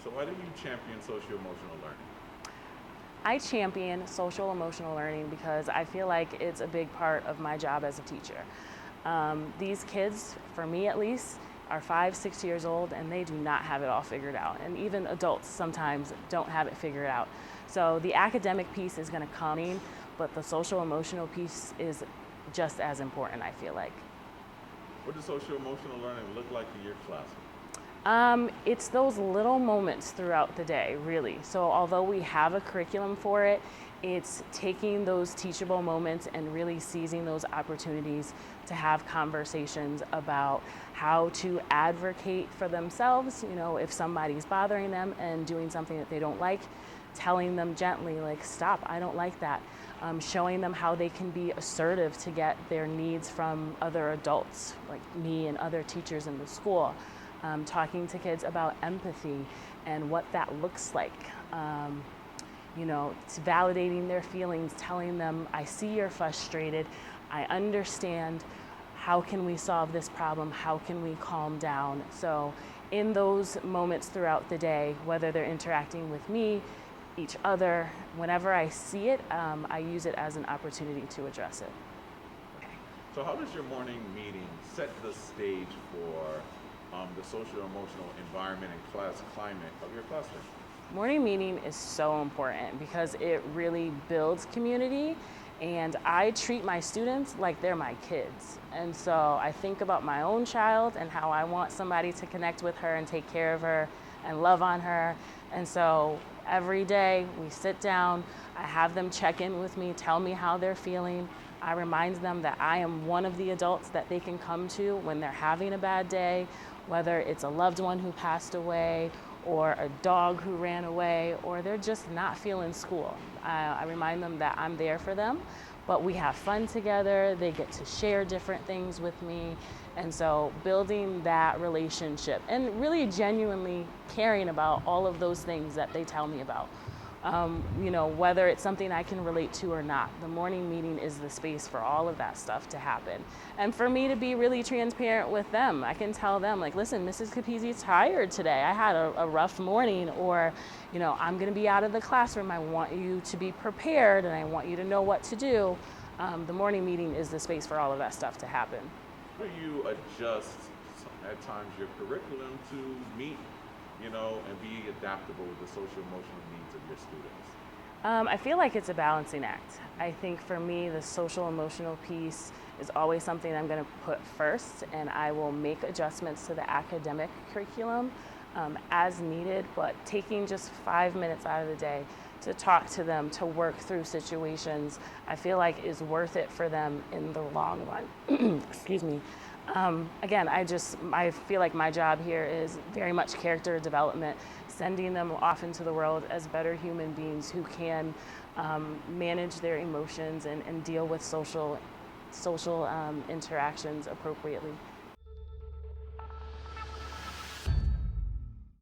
So why do you champion social-emotional learning? I champion social emotional learning because I feel like it's a big part of my job as a teacher. These kids, for me at least, are 5, 6 years old and they do not have it all figured out. And even adults sometimes don't have it figured out. So the academic piece is going to come in, but the social emotional piece is just as important, I feel like. What does social-emotional learning look like in your classroom? It's those little moments throughout the day, really. So although we have a curriculum for it, it's taking those teachable moments and really seizing those opportunities to have conversations about how to advocate for themselves. You know, if somebody's bothering them and doing something that they don't like, telling them gently, like, stop, I don't like that. Showing them how they can be assertive to get their needs from other adults, like me and other teachers in the school. Talking to kids about empathy and what that looks like. It's validating their feelings, telling them, I see you're frustrated, I understand, how can we solve this problem, how can we calm down? So in those moments throughout the day, whether they're interacting with me, each other, whenever I see it, I use it as an opportunity to address it. So how does your morning meeting set the stage for the social-emotional environment and class climate of your classroom? Morning meeting is so important because it really builds community, and I treat my students like they're my kids. And so I think about my own child and how I want somebody to connect with her and take care of her and love on her. And so every day we sit down, I have them check in with me, tell me how they're feeling. I remind them that I am one of the adults that they can come to when they're having a bad day, whether it's a loved one who passed away or a dog who ran away, or they're just not feeling school. I remind them that I'm there for them, but we have fun together. They get to share different things with me. And so building that relationship and really genuinely caring about all of those things that they tell me about. Whether it's something I can relate to or not, the morning meeting is the space for all of that stuff to happen. And for me to be really transparent with them, I can tell them, like, listen, Mrs. Capizzi's tired today. I had a rough morning, or, I'm going to be out of the classroom. I want you to be prepared and I want you to know what to do. The morning meeting is the space for all of that stuff to happen. Do you adjust at times your curriculum to meet and be adaptable with the social emotional needs of your students? I feel like it's a balancing act. I think for me, the social emotional piece is always something I'm going to put first, and I will make adjustments to the academic curriculum as needed, but taking just 5 minutes out of the day to talk to them, to work through situations, I feel like is worth it for them in the long run. Excuse me. Again, I feel like my job here is very much character development, sending them off into the world as better human beings who can manage their emotions and deal with social interactions appropriately.